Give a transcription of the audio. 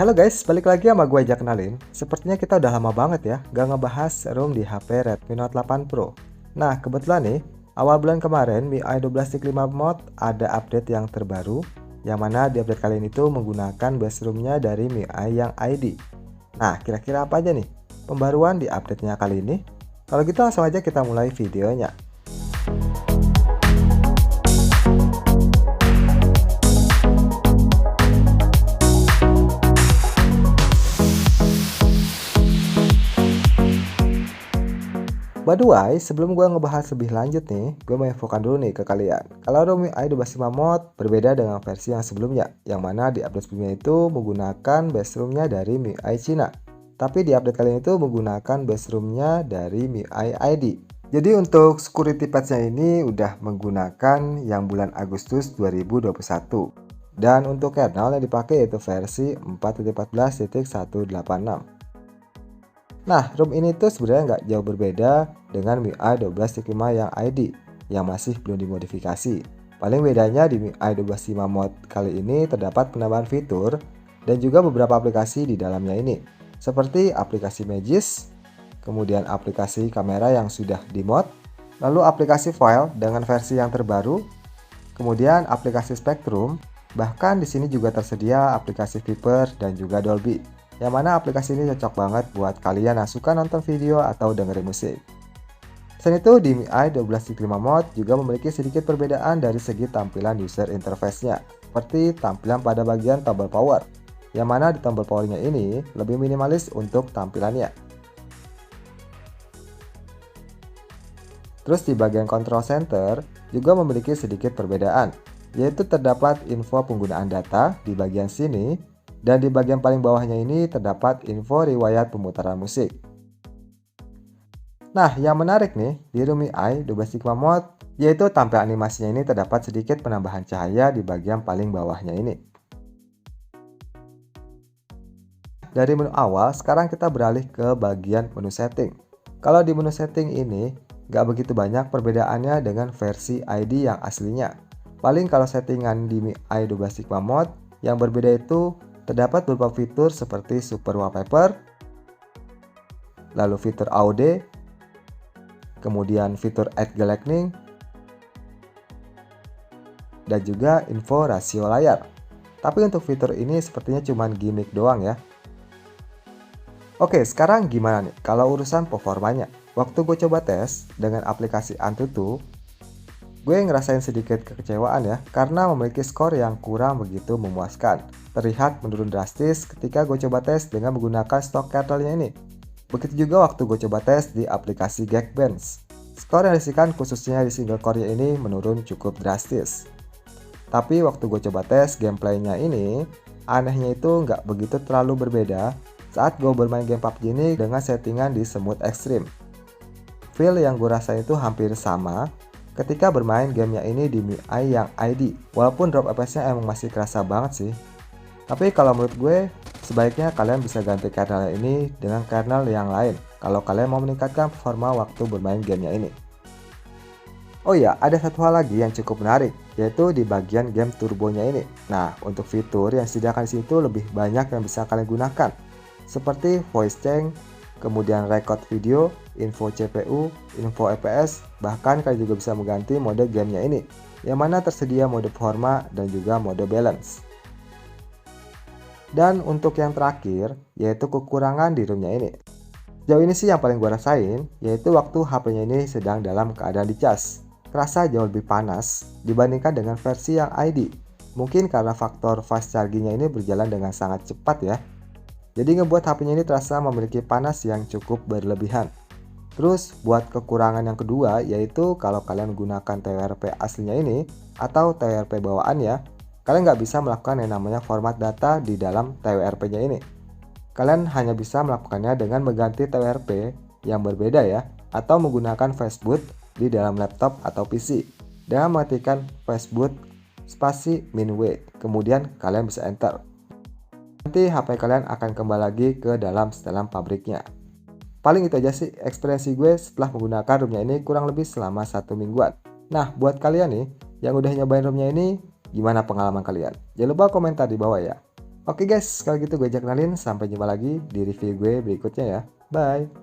Halo guys, balik lagi sama gue aja kenalin. Sepertinya kita udah lama banget ya gak ngebahas ROM di HP Redmi Note 8 Pro. Nah, kebetulan nih, awal bulan kemarin MIUI 12.5 Mode ada update yang terbaru, yang mana di update kali ini tuh menggunakan base ROM-nya dari MIUI yang ID. Nah, kira-kira apa aja nih pembaruan di update-nya kali ini? Kalau gitu langsung aja kita mulai videonya. By the way, sebelum gue ngebahas lebih lanjut nih, gue mau infokan dulu nih ke kalian. Kalau ROM MIUI 12.5 Mode berbeda dengan versi yang sebelumnya, yang mana di update sebelumnya itu menggunakan base ROM-nya dari MIUI Cina. Tapi di update kali ini itu menggunakan base ROM-nya dari MIUI ID. Jadi untuk security patch-nya ini udah menggunakan yang bulan Agustus 2021. Dan untuk kernel yang dipakai yaitu versi 4.14.186. Nah, ROM ini tuh sebenarnya nggak jauh berbeda dengan MIUI 12.5 yang ID yang masih belum dimodifikasi. Paling bedanya di MIUI 12.5 Mode kali ini terdapat penambahan fitur dan juga beberapa aplikasi di dalamnya ini, seperti aplikasi Magis, kemudian aplikasi kamera yang sudah di-mod, lalu aplikasi file dengan versi yang terbaru, kemudian aplikasi Spectrum, bahkan di sini juga tersedia aplikasi Viper dan juga Dolby. Yang mana aplikasi ini cocok banget buat kalian yang suka nonton video atau dengerin musik. Selain itu, di MIUI 12.5 Mode juga memiliki sedikit perbedaan dari segi tampilan user interface-nya, seperti tampilan pada bagian tombol power, yang mana di tombol power-nya ini lebih minimalis untuk tampilannya. Terus di bagian control center juga memiliki sedikit perbedaan, yaitu terdapat info penggunaan data di bagian sini, dan di bagian paling bawahnya ini terdapat info riwayat pemutaran musik. Nah, yang menarik nih di ROM MIUI 12.5 Mode yaitu tampilan animasinya ini terdapat sedikit penambahan cahaya di bagian paling bawahnya ini. Dari menu awal, sekarang kita beralih ke bagian menu setting. Kalau di menu setting ini, nggak begitu banyak perbedaannya dengan versi ID yang aslinya. Paling kalau settingan di MIUI 12.5 Mode yang berbeda itu terdapat beberapa fitur seperti Super Wallpaper, lalu fitur Audio, kemudian fitur Add Galactic, dan juga info rasio layar. Tapi untuk fitur ini sepertinya cuma gimmick doang ya. Oke, sekarang gimana nih kalau urusan performanya? Waktu gue coba tes dengan aplikasi Antutu, gue ngerasain sedikit kekecewaan ya, karena memiliki skor yang kurang begitu memuaskan. Terlihat menurun drastis ketika gue coba tes dengan menggunakan stok kernelnya ini. Begitu juga waktu gue coba tes di aplikasi Geekbench. Skor yang diisikan khususnya di single core ini menurun cukup drastis. Tapi waktu gue coba tes gameplaynya ini, anehnya itu nggak begitu terlalu berbeda saat gue bermain game PUBG ini dengan settingan di smooth extreme. Feel yang gue rasain itu hampir sama ketika bermain gamenya ini di MIUI yang ID, walaupun drop FPS-nya emang masih kerasa banget sih. Tapi kalau menurut gue, sebaiknya kalian bisa ganti kernel ini dengan kernel yang lain kalau kalian mau meningkatkan performa waktu bermain gamenya ini. Oh iya, ada satu hal lagi yang cukup menarik, yaitu di bagian game turbonya ini. Nah, untuk fitur yang disediakan di situ lebih banyak yang bisa kalian gunakan, seperti voice change, kemudian record video, info CPU, info FPS, bahkan kalian juga bisa mengganti mode gamenya ini, yang mana tersedia mode performa dan juga mode balance. Dan untuk yang terakhir, yaitu kekurangan di ROM-nya ini. Jauh ini sih yang paling gue rasain, yaitu waktu HP-nya ini sedang dalam keadaan dicas. Terasa jauh lebih panas dibandingkan dengan versi yang ID. Mungkin karena faktor fast charging-nya ini berjalan dengan sangat cepat ya. Jadi ngebuat HP-nya ini terasa memiliki panas yang cukup berlebihan. Terus buat kekurangan yang kedua, yaitu kalau kalian gunakan TWRP aslinya ini, atau TWRP bawaan ya, kalian nggak bisa melakukan yang namanya format data di dalam TWRP-nya ini. Kalian hanya bisa melakukannya dengan mengganti TWRP yang berbeda ya, atau menggunakan fastboot di dalam laptop atau PC. Dengan mengetikkan fastboot spasi -w, kemudian kalian bisa enter. Nanti HP kalian akan kembali lagi ke dalam setelan pabriknya. Paling itu aja sih ekspresi gue setelah menggunakan ROM-nya ini kurang lebih selama 1 mingguan. Nah, buat kalian nih yang udah nyobain ROM-nya ini, gimana pengalaman kalian? Jangan lupa komentar di bawah ya. Oke guys, kalau gitu gue ajak kenalin, sampai jumpa lagi di review gue berikutnya ya. Bye.